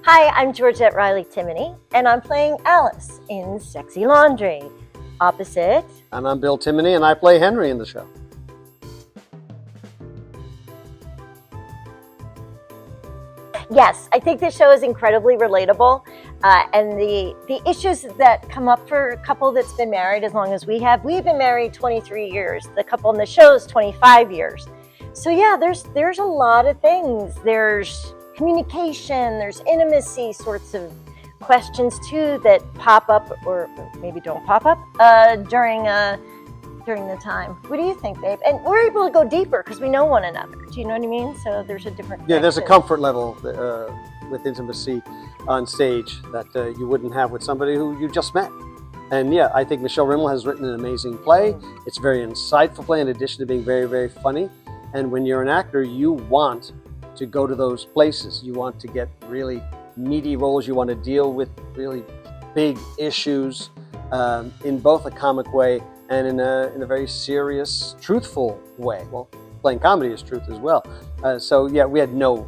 Hi, I'm Georgette Reilly Timoney, and I'm playing Alice in Sexy Laundry. Opposite. And I'm Bill Timoney, and I play Henry in the show. Yes, I think this show is incredibly relatable, and the issues that come up for a couple that's been married as long as we've been married 23 years. The couple in the show is 25 years. So yeah, there's a lot of things. There's communication, there's intimacy sorts of questions too that pop up or maybe don't pop up during the time. What do you think, babe? And we're able to go deeper because we know one another. Do you know what I mean? So there's a different connection. Yeah, there's a comfort level with intimacy on stage that you wouldn't have with somebody who you just met. And yeah, I think Michelle Rimmel has written an amazing play. It's a very insightful play in addition to being very, very funny. And when you're an actor, you want to go to those places. You want to get really meaty roles. You want to deal with really big issues in both a comic way and in a very serious, truthful way. Well, playing comedy is truth as well. So yeah, we had no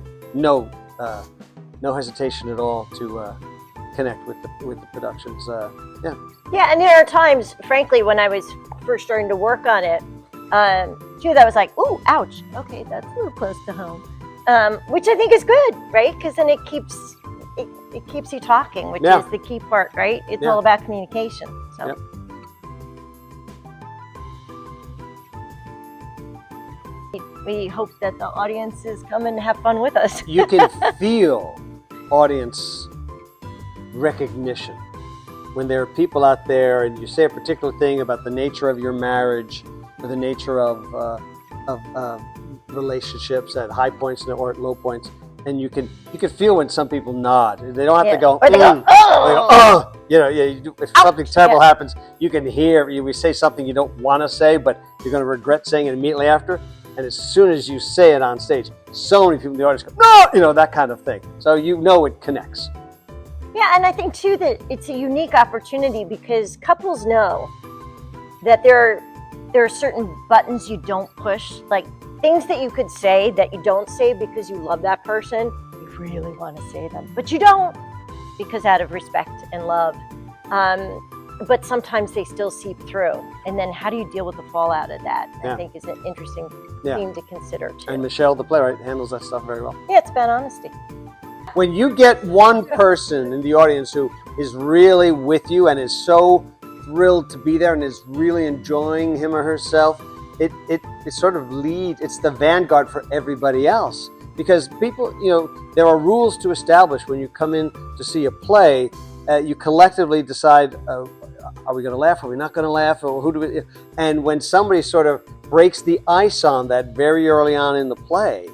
hesitation at all to connect with the productions. Yeah, and there are times, frankly, when I was first starting to work on it, too, that was like, ooh, ouch. Okay, that's a little close to home, which I think is good, right? Because then it keeps you talking, which is the key part, right? It's all about communication. So. Yep. We hope that the audiences come and have fun with us. You can feel audience recognition when there are people out there and you say a particular thing about the nature of your marriage or the nature of relationships at high points or at low points, and you can feel when some people nod. They don't have to go, or they go, oh! They go, oh! You know, if something terrible happens, you can hear, we say something you don't want to say, but you're going to regret saying it immediately after. And as soon as you say it on stage, so many people in the audience go, no! You know, that kind of thing. So you know it connects. Yeah, and I think, too, that it's a unique opportunity because couples know that there are certain buttons you don't push, like things that you could say that you don't say because you love that person. You really want to say them, but you don't because out of respect and love. But sometimes they still seep through. And then how do you deal with the fallout of that? I think is an interesting theme to consider, too. And Michelle, the playwright, handles that stuff very well. Yeah, it's about honesty. When you get one person in the audience who is really with you and is so thrilled to be there and is really enjoying him or herself, it sort of leads, it's the vanguard for everybody else. Because people, there are rules to establish when you come in to see a play. You collectively decide, are we going to laugh? Are we not going to laugh? Or who do we? And when somebody sort of breaks the ice on that very early on in the play,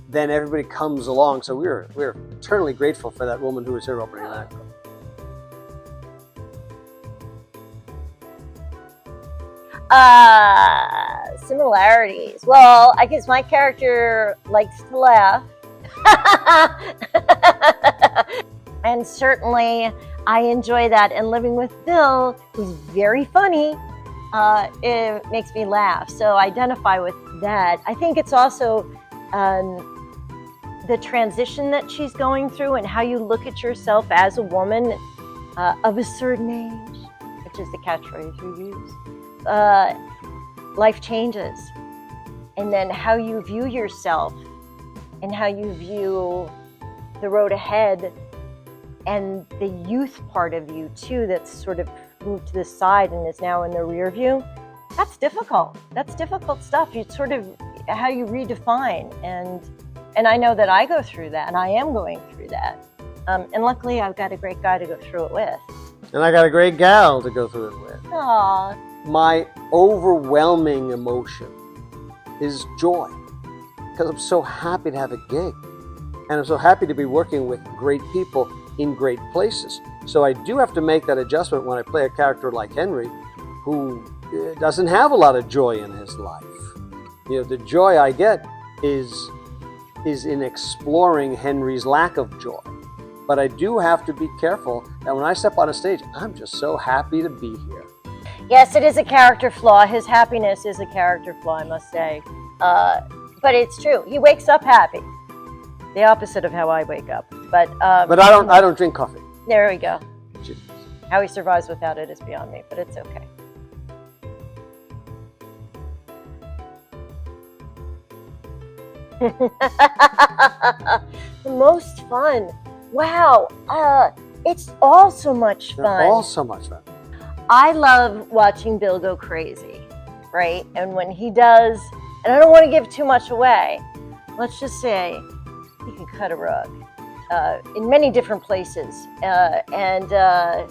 then everybody comes along. So we're eternally grateful for that woman who was here opening that. Similarities. Well, I guess my character likes to laugh. And certainly I enjoy that. And living with Bill, who's very funny, it makes me laugh. So identify with that. I think it's also the transition that she's going through and how you look at yourself as a woman of a certain age, which is the catchphrase we use. Life changes. And then how you view yourself and how you view the road ahead and the youth part of you too that's sort of moved to the side and is now in the rear view. That's difficult. That's difficult stuff. It's sort of how you redefine. And I know that I go through that and I am going through that. And luckily I've got a great guy to go through it with. And I got a great gal to go through it with. Aww. My overwhelming emotion is joy because I'm so happy to have a gig. And I'm so happy to be working with great people in great places. So I do have to make that adjustment when I play a character like Henry, who doesn't have a lot of joy in his life. The joy I get is in exploring Henry's lack of joy. But I do have to be careful that when I step on a stage, I'm just so happy to be here. Yes, it is a character flaw. His happiness is a character flaw, I must say. But it's true. He wakes up happy. The opposite of how I wake up. But I don't drink coffee. There we go. She- How he survives without it is beyond me, but it's okay. The most fun. Wow. It's all so much fun. They're all so much fun. I love watching Bill go crazy, right? And when he does, and I don't want to give too much away, let's just say he can cut a rug in many different places, and I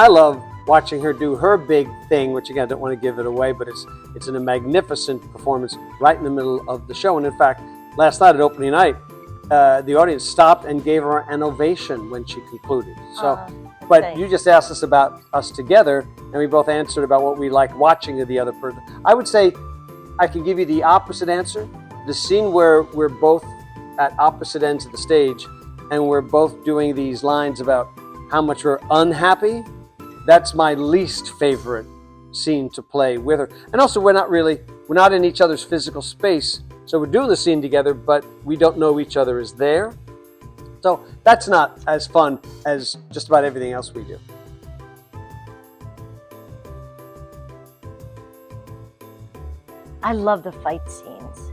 love watching her do her big thing, which again I don't want to give it away, but it's a magnificent performance right in the middle of the show. And in fact, last night at opening night, the audience stopped and gave her an ovation when she concluded. So, but you just asked us about us together, and we both answered about what we like watching of the other person. I would say I can give you the opposite answer. The scene where we're both at opposite ends of the stage, and we're both doing these lines about how much we're unhappy. That's my least favorite scene to play with her. And also, we're not in each other's physical space. So we're doing the scene together, but we don't know each other is there. So that's not as fun as just about everything else we do. I love the fight scenes.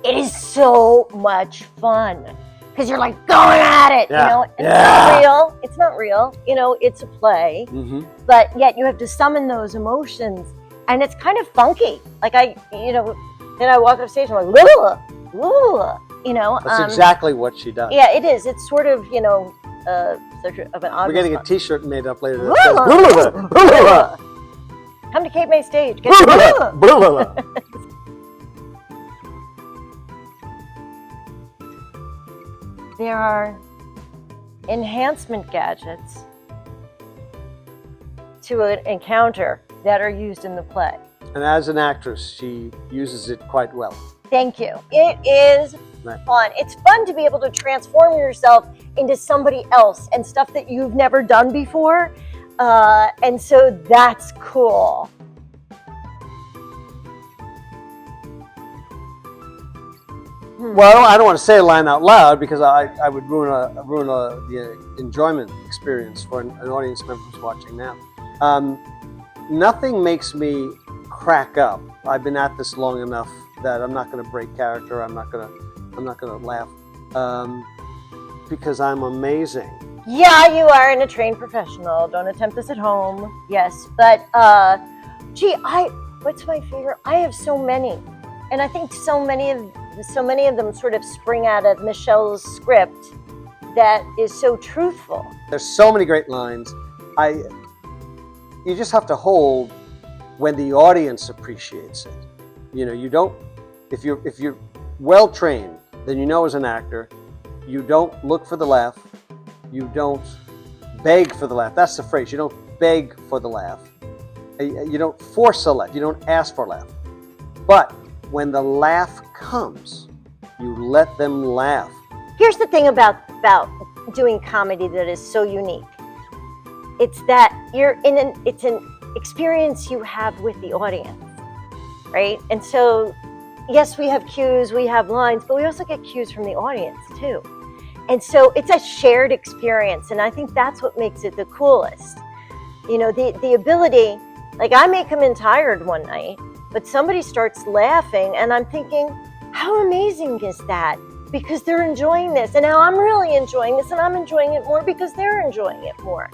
It is so much fun because you're like going at it, Yeah. you know. It's not real. It's not real. You know, it's a play, but yet you have to summon those emotions, and it's kind of funky. Like then I walk off stage and I'm like, "Whoa, you know. That's exactly what she does. Yeah, it is. It's sort of, such of an obvious. We're getting a T-shirt made up later. Woo! That says, Come to Cape May stage. There are enhancement gadgets to an encounter that are used in the play. And as an actress, she uses it quite well. Thank you. It is fun. It's fun to be able to transform yourself into somebody else and stuff that you've never done before. And so that's cool. Well, I don't want to say a line out loud because I would ruin the enjoyment experience for an audience member who's watching now. Nothing makes me crack up. I've been at this long enough that I'm not going to break character. I'm not going to laugh because I'm amazing. Yeah, you are a trained professional. Don't attempt this at home. Yes, but what's my favorite? I have so many, and I think so many of them sort of spring out of Michelle's script that is so truthful. There's so many great lines. You just have to hold when the audience appreciates it. You know, you don't. If you're well trained, then you know as an actor, you don't look for the laugh. You don't beg for the laugh. That's the phrase. You don't beg for the laugh. You don't force a laugh. You don't ask for a laugh. But when the laugh comes, you let them laugh. Here's the thing about doing comedy that is so unique. It's that it's an experience you have with the audience, right? And so, yes, we have cues, we have lines, but we also get cues from the audience too. And so it's a shared experience, and I think that's what makes it the coolest. You know, the ability, like I may come in tired one night, but somebody starts laughing and I'm thinking, how amazing is that? Because they're enjoying this, and now I'm really enjoying this, and I'm enjoying it more because they're enjoying it more.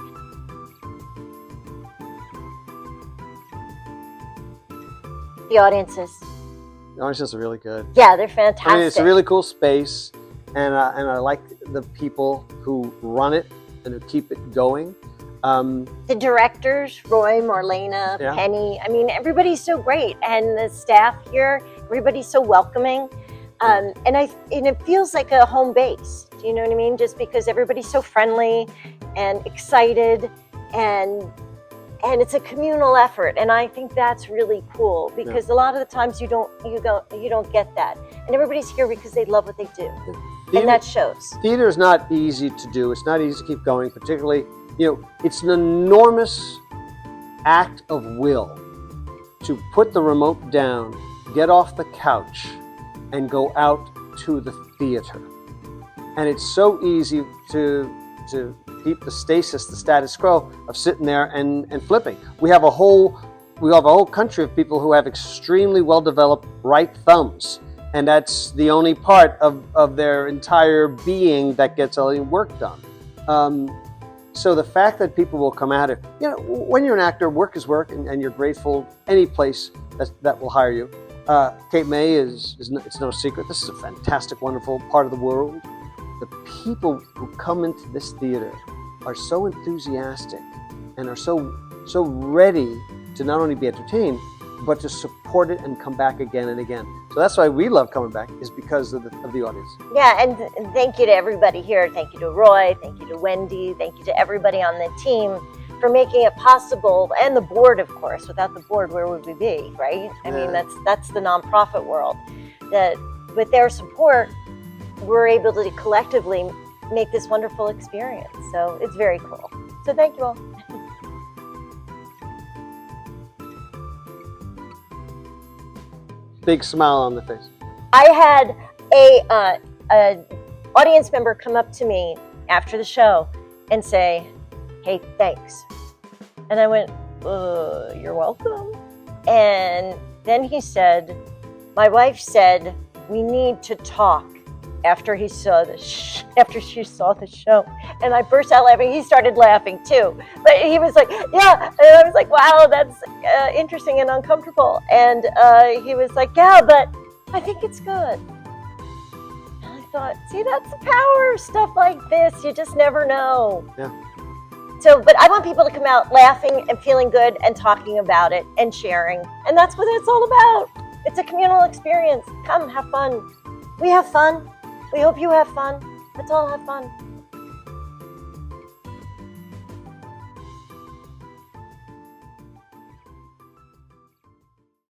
The audiences. The audiences are really good. Yeah, they're fantastic. I mean, it's a really cool space, and I like the people who run it and who keep it going. The directors, Roy, Marlena, Penny, I mean, everybody's so great. And the staff here, everybody's so welcoming. And it feels like a home base. Do you know what I mean? Just because everybody's so friendly and excited, and it's a communal effort. And I think that's really cool because a lot of the times you don't get that. And everybody's here because they love what they do. And that shows. Theater is not easy to do. It's not easy to keep going, particularly, it's an enormous act of will to put the remote down, get off the couch, and go out to the theater. And it's so easy to keep the status quo of sitting there and flipping. We have a whole country of people who have extremely well-developed right thumbs, and that's the only part of their entire being that gets all the work done. So the fact that people will come at it, when you're an actor, work is work, and you're grateful any place that will hire you. Cape May it's no secret. This is a fantastic, wonderful part of the world. The people who come into this theater are so enthusiastic and are so ready to not only be entertained, but to support it and come back again and again. So that's why we love coming back, is because of the audience. Yeah, and thank you to everybody here. Thank you to Roy. Thank you to Wendy. Thank you to everybody on the team for making it possible, and the board, of course. Without the board, where would we be, right? I mean, that's the nonprofit world. That with their support, we're able to collectively make this wonderful experience. So it's very cool. So thank you all. Big smile on the face. I had a audience member come up to me after the show and say, "Hey, thanks." And I went, "You're welcome." And then he said, "My wife said we need to talk after she saw the show." And I burst out laughing. He started laughing too, but he was like, "Yeah." And I was like, "Wow, that's interesting and uncomfortable." And he was like, "Yeah, but I think it's good." And I thought, see, that's the power of stuff like this. You just never know. Yeah. So, but I want people to come out laughing and feeling good and talking about it and sharing. And that's what it's all about. It's a communal experience. Come, have fun. We have fun. We hope you have fun. Let's all have fun.